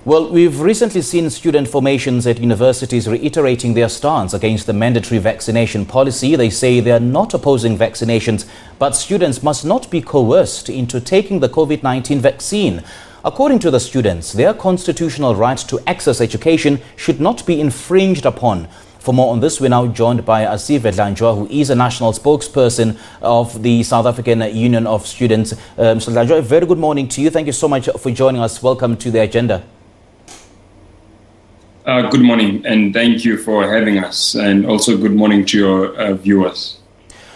Well, we've recently seen student formations at universities reiterating their stance against the mandatory vaccination policy. They say they are not opposing vaccinations, but students must not be coerced into taking the COVID-19 vaccine. According to the students, their constitutional right to access education should not be infringed upon. For more on this, we're now joined by Asive Dlanjwa, who is a national spokesperson of the South African Union of Students. Mr. Dlanjwa, a very good morning to you. Thank you so much for joining us. Welcome to the agenda. Good morning, and thank you for having us, and also good morning to your viewers.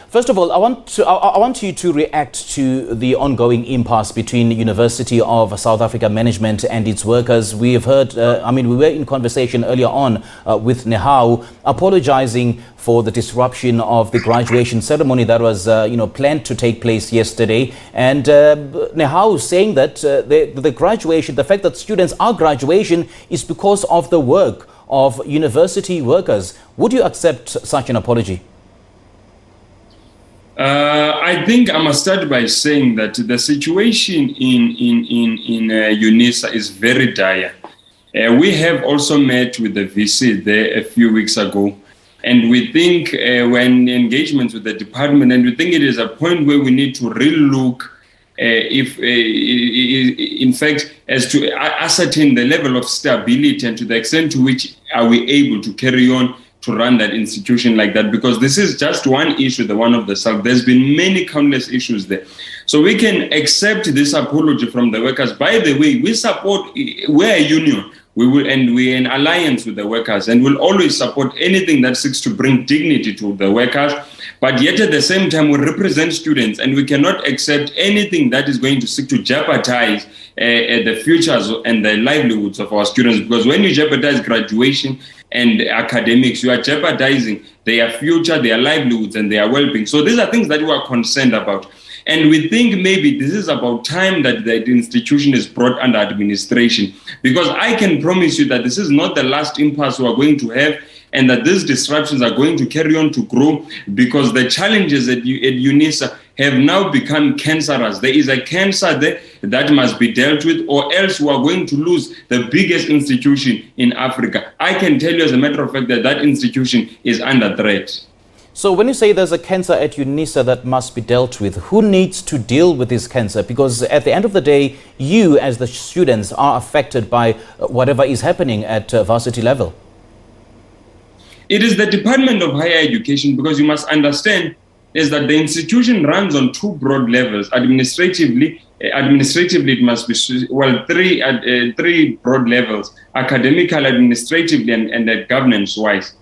First of all, I want you to react to the ongoing impasse between the University of South Africa management and its workers. We have heard, we were in conversation earlier on with Nehau apologizing for the disruption of the graduation ceremony that was, planned to take place yesterday. And Nehau saying that the graduation, the fact that students are graduation is because of the work of university workers. Would you accept such an apology? I think I must start by saying that the situation in UNISA is very dire. We have also met with the VC there a few weeks ago, and we think we're in engagements with the department, and we think it is a point where we need to relook in fact, as to ascertain the level of stability and to the extent to which are we able to carry on to run that institution like that, because this is just one issue, the one of the South. There's been many countless issues there. So we can accept this apology from the workers. By the way, we're a union. We're in alliance with the workers, and we'll always support anything that seeks to bring dignity to the workers. But yet at the same time, we represent students, and we cannot accept anything that is going to seek to jeopardize the futures and the livelihoods of our students. Because when you jeopardize graduation and academics, you are jeopardizing their future, their livelihoods, and their well-being. So these are things that we are concerned about. And we think maybe this is about time that the institution is brought under administration, because I can promise you that this is not the last impasse we are going to have, and that these disruptions are going to carry on to grow, because the challenges at UNISA have now become cancerous. There is a cancer there that must be dealt with, or else we are going to lose the biggest institution in Africa. I can tell you as a matter of fact that that institution is under threat. So when you say there's a cancer at UNISA that must be dealt with, who needs to deal with this cancer? Because at the end of the day, you as the students are affected by whatever is happening at varsity level. It is the Department of Higher Education, because you must understand is that the institution runs on two broad levels. Administratively it must be, three broad levels: academical, administratively, and governance-wise.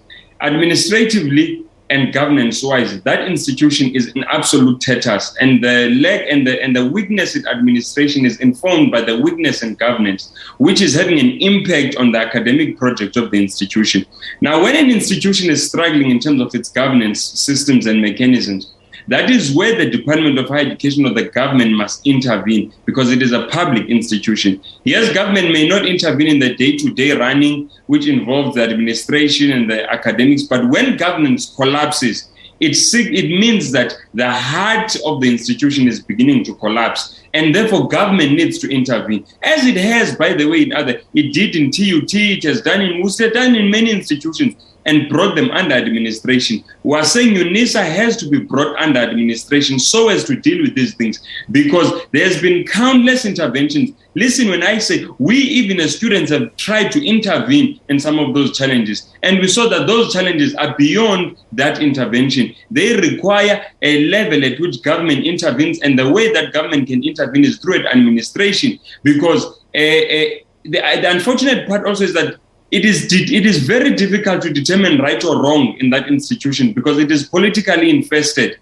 Administratively and governance-wise, that institution is in absolute tatters, and the lack and the weakness in administration is informed by the weakness in governance, which is having an impact on the academic project of the institution. Now, when an institution is struggling in terms of its governance systems and mechanisms, that is where the Department of Higher Education or the government must intervene, because it is a public institution. Yes, government may not intervene in the day-to-day running, which involves the administration and the academics, but when governance collapses, it means that the heart of the institution is beginning to collapse, and therefore government needs to intervene, as it has, by the way, it did in TUT, it has done in Worcester, done in many institutions, and brought them under administration. We are saying UNISA has to be brought under administration so as to deal with these things, because there's been countless interventions. Listen, when I say we, even as students, have tried to intervene in some of those challenges, and we saw that those challenges are beyond that intervention. They require a level at which government intervenes, and the way that government can intervene is through administration, because the unfortunate part also is that it is very difficult to determine right or wrong in that institution, because it is politically infested.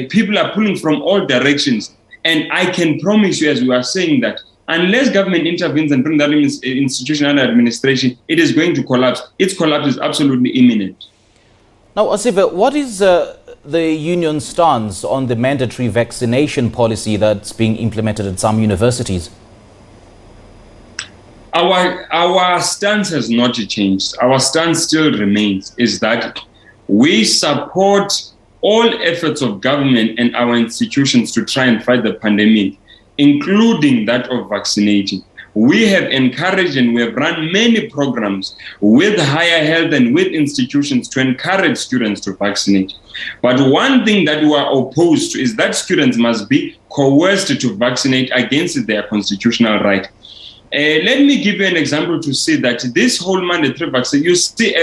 People are pulling from all directions. And I can promise you, as we are saying, that unless government intervenes and brings that institution under administration, it is going to collapse. Its collapse is absolutely imminent. Now, Asive, what is the union's stance on the mandatory vaccination policy that's being implemented at some universities? Our stance has not changed. Our stance still remains, is that we support all efforts of government and our institutions to try and fight the pandemic, including that of vaccinating. we have encouraged and we have run many programs with higher health and with institutions to encourage students to vaccinate. But one thing that we are opposed to is that students must be coerced to vaccinate against their constitutional right. Let me give you an example to see that this whole mandatory vaccine, you see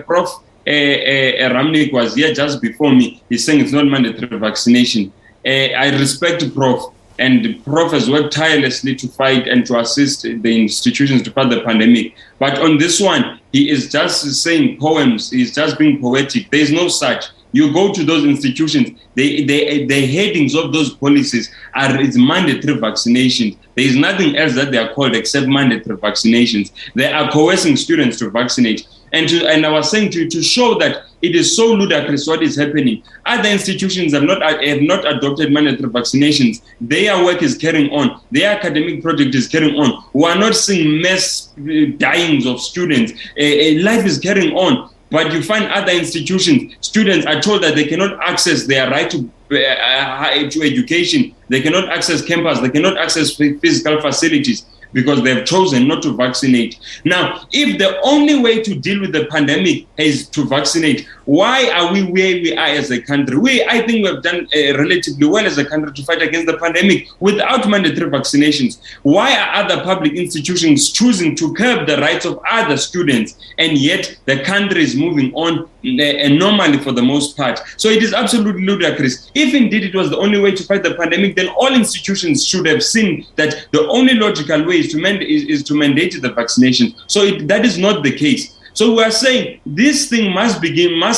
Prof. Ramnik was here just before me. He's saying it's not mandatory vaccination. I respect Prof. And Prof has worked tirelessly to fight and to assist the institutions to fight the pandemic. But on this one, he is just saying poems. He's just being poetic. There is no such. You go to those institutions, the headings of those policies it's mandatory vaccinations. There is nothing else that they are called except mandatory vaccinations. They are coercing students to vaccinate. And I was saying to show that it is so ludicrous what is happening. Other institutions have not adopted mandatory vaccinations. Their work is carrying on. Their academic project is carrying on. We are not seeing mass dyings of students. Life is carrying on. But you find other institutions, students are told that they cannot access their right to education. They cannot access campus. They cannot access physical facilities because they have chosen not to vaccinate. Now, if the only way to deal with the pandemic is to vaccinate, why are we where we are as a country? I think we have done relatively well as a country to fight against the pandemic without mandatory vaccinations. Why are other public institutions choosing to curb the rights of other students, and yet the country is moving on normally for the most part? So it is absolutely ludicrous. If indeed it was the only way to fight the pandemic, then all institutions should have seen that the only logical way is to mandate the vaccination. So that is not the case. So we are saying this thing must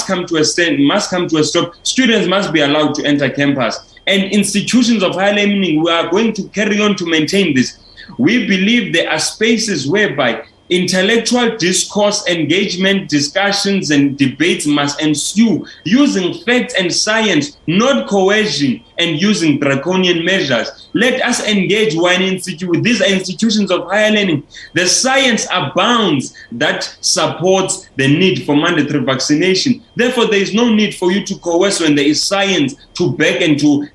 come to a stop. Students must be allowed to enter campus. And institutions of higher learning, we are going to carry on to maintain this. We believe there are spaces whereby intellectual discourse, engagement, discussions, and debates must ensue using facts and science, not coercion and using draconian measures. Let us engage with these institutions of higher learning. The science abounds that supports the need for mandatory vaccination. Therefore, there is no need for you to coerce when there is science to back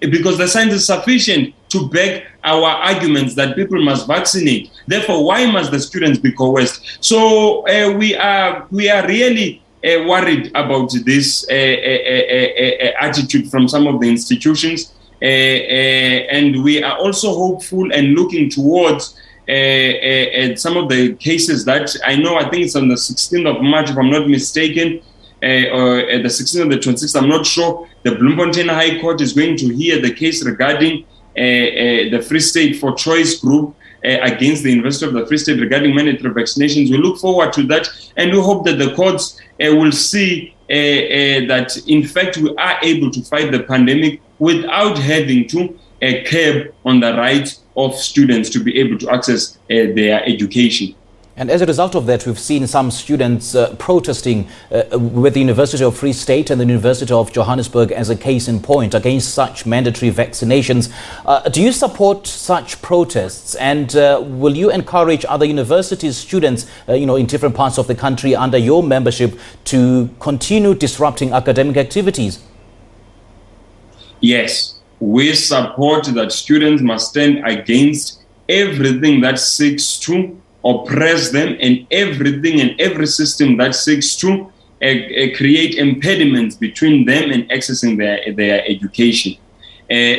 because the science is sufficient to back our arguments that people must vaccinate. Therefore, why must the students be coerced? So we are really worried about this attitude from some of the institutions, and we are also hopeful and looking towards some of the cases that I think it's on the 16th of March, if I'm not mistaken, or at the 16th or the 26th, I'm not sure. The Bloemfontein High Court is going to hear the case regarding the Free State for Choice group against the University of the Free State regarding mandatory vaccinations. We look forward to that, and we hope that the courts will see that, in fact, we are able to fight the pandemic without having to curb on the rights of students to be able to access their education. And as a result of that, we've seen some students protesting with the University of Free State and the University of Johannesburg as a case in point against such mandatory vaccinations. Do you support such protests? And will you encourage other universities, students, in different parts of the country under your membership to continue disrupting academic activities? Yes, we support that students must stand against everything that seeks to oppress them and everything and every system that seeks to create impediments between them and accessing their education.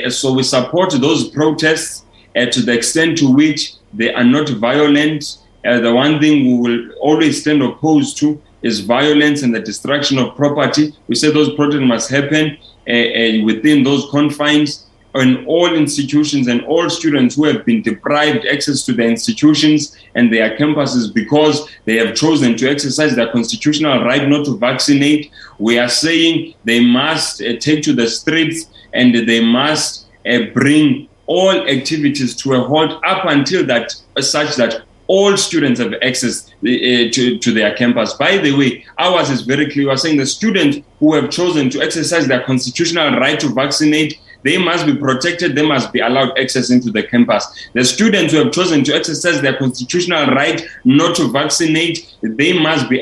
So we support those protests to the extent to which they are not violent. The one thing we will always stand opposed to is violence and the destruction of property. We say those protests must happen within those confines, and all institutions and all students who have been deprived access to their institutions and their campuses because they have chosen to exercise their constitutional right not to vaccinate. We are saying they must take to the streets and they must bring all activities to a halt up until that, such that all students have access to their campus. By the way, ours is very clear. We are saying the students who have chosen to exercise their constitutional right to vaccinate, they must be protected, they must be allowed access into the campus. The students who have chosen to exercise their constitutional right not to vaccinate, they must be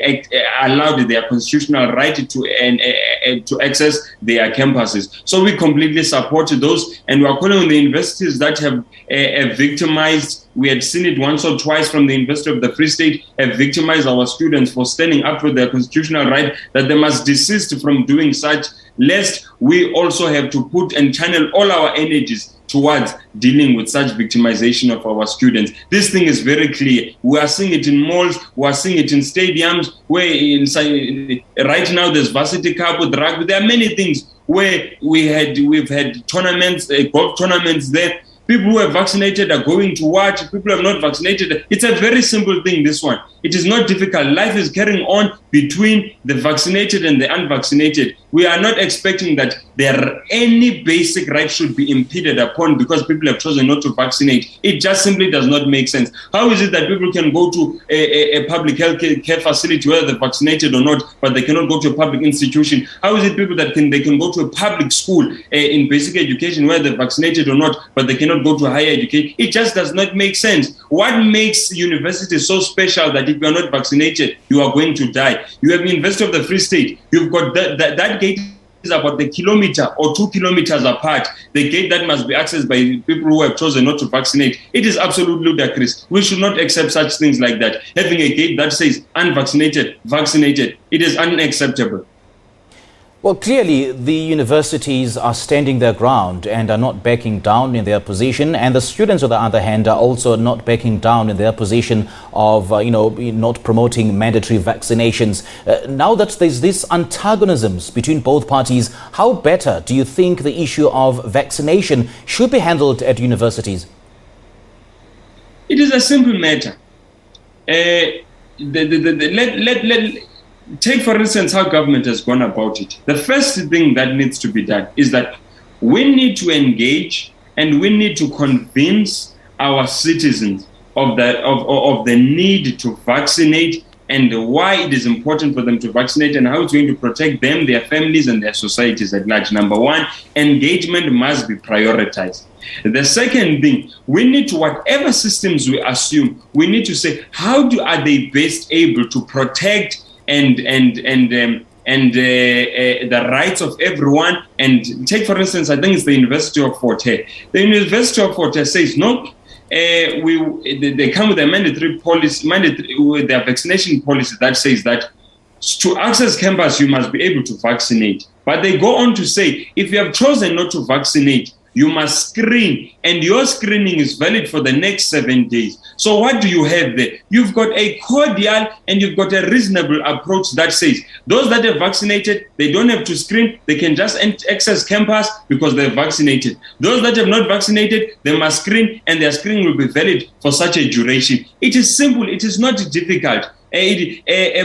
allowed their constitutional right to access their campuses. So we completely support those, and we are calling on the universities that have victimized. We had seen it once or twice from the University of the Free State, have victimized our students for standing up for their constitutional right, that they must desist from doing such, lest we also have to put and channel all our energies towards dealing with such victimization of our students. This thing is very clear. We are seeing it in malls, we are seeing it in stadiums, where right now there's varsity cup with rugby. There are many things where we've had tournaments, golf tournaments there. People who are vaccinated are going to watch. People who are not vaccinated. It's a very simple thing, this one. It is not difficult. Life is carrying on between the vaccinated and the unvaccinated. We are not expecting that any basic right should be impeded upon because people have chosen not to vaccinate. It just simply does not make sense. How is it that people can go to a public health care facility, whether they're vaccinated or not, but they cannot go to a public institution? How is it people that they can go to a public school in basic education, whether they're vaccinated or not, but they cannot go to higher education? It just does not make sense. What makes universities so special that if you are not vaccinated, you are going to die? You have the University of the Free State. You've got that gate is about the kilometer or 2 kilometers apart. The gate that must be accessed by people who have chosen not to vaccinate. It is absolutely ludicrous. We should not accept such things like that. Having a gate that says unvaccinated, vaccinated, it is unacceptable. Well, clearly the universities are standing their ground and are not backing down in their position, and the students, on the other hand, are also not backing down in their position of, not promoting mandatory vaccinations. Now that there's this antagonisms between both parties, how better do you think the issue of vaccination should be handled at universities? It is a simple matter. Take, for instance, how government has gone about it. The first thing that needs to be done is that we need to engage and we need to convince our citizens of the need to vaccinate and why it is important for them to vaccinate and how it's going to protect them, their families, and their societies at large. Number one, engagement must be prioritized. The second thing, we need to, whatever systems we assume, we need to say, are they best able to protect and the rights of everyone? And take, for instance, I think it's the University of Fort Hare. The University of Fort Hare says, no, they come with a mandatory policy, with their vaccination policy that says that to access campus, you must be able to vaccinate. But they go on to say, if you have chosen not to vaccinate, you must screen, and your screening is valid for the next 7 days. So what do you have there? You've got a cordial and you've got a reasonable approach that says those that are vaccinated, they don't have to screen, they can just access campus because they're vaccinated. Those that have not vaccinated, they must screen, and their screening will be valid for such a duration. It is simple, it is not difficult.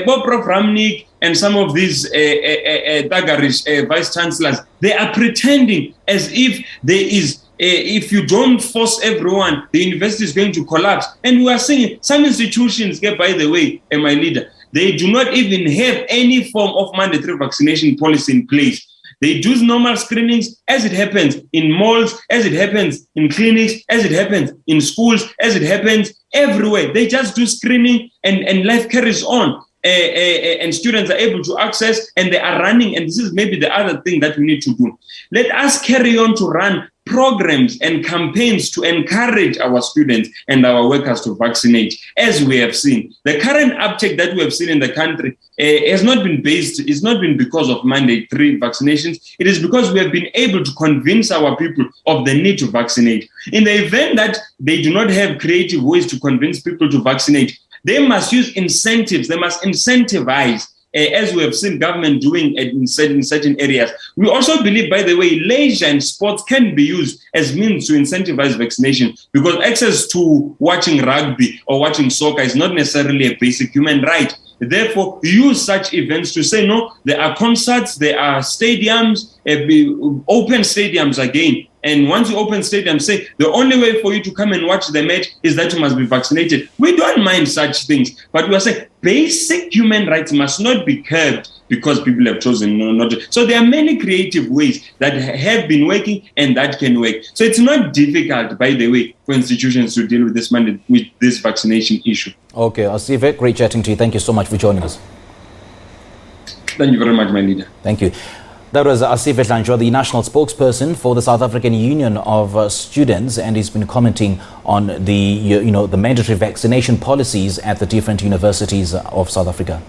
Bob Prof. Ramnik and some of these thuggish vice chancellors, they are pretending as if there is, if you don't force everyone, the university is going to collapse. And we are seeing some institutions, by the way, my leader, they do not even have any form of mandatory vaccination policy in place. They do normal screenings as it happens in malls, as it happens in clinics, as it happens in schools, as it happens everywhere. They just do screening and life carries on. And students are able to access and they are running. And this is maybe the other thing that we need to do. Let us carry on to run programs and campaigns to encourage our students and our workers to vaccinate, as we have seen. The current uptake that we have seen in the country has not been it's not been because of mandatory vaccinations. It is because we have been able to convince our people of the need to vaccinate. In the event that they do not have creative ways to convince people to vaccinate, they must use incentives. They must incentivize, as we have seen government doing in certain areas. We also believe, by the way, leisure and sports can be used as means to incentivize vaccination, because access to watching rugby or watching soccer is not necessarily a basic human right. Therefore, use such events to say, no, there are concerts, there are stadiums, open stadiums again. And once you open stadiums, say the only way for you to come and watch the match is that you must be vaccinated. We don't mind such things, but we are saying basic human rights must not be curbed because people have chosen not to. So there are many creative ways that have been working and that can work. So it's not difficult, by the way, for institutions to deal with this mandate, with this vaccination issue. Okay, Asive, great chatting to you. Thank you so much for joining us. Thank you very much, my leader. Thank you. That was Asive Dlanjwa, the national spokesperson for the South African Union of Students, and he's been commenting on the, the mandatory vaccination policies at the different universities of South Africa.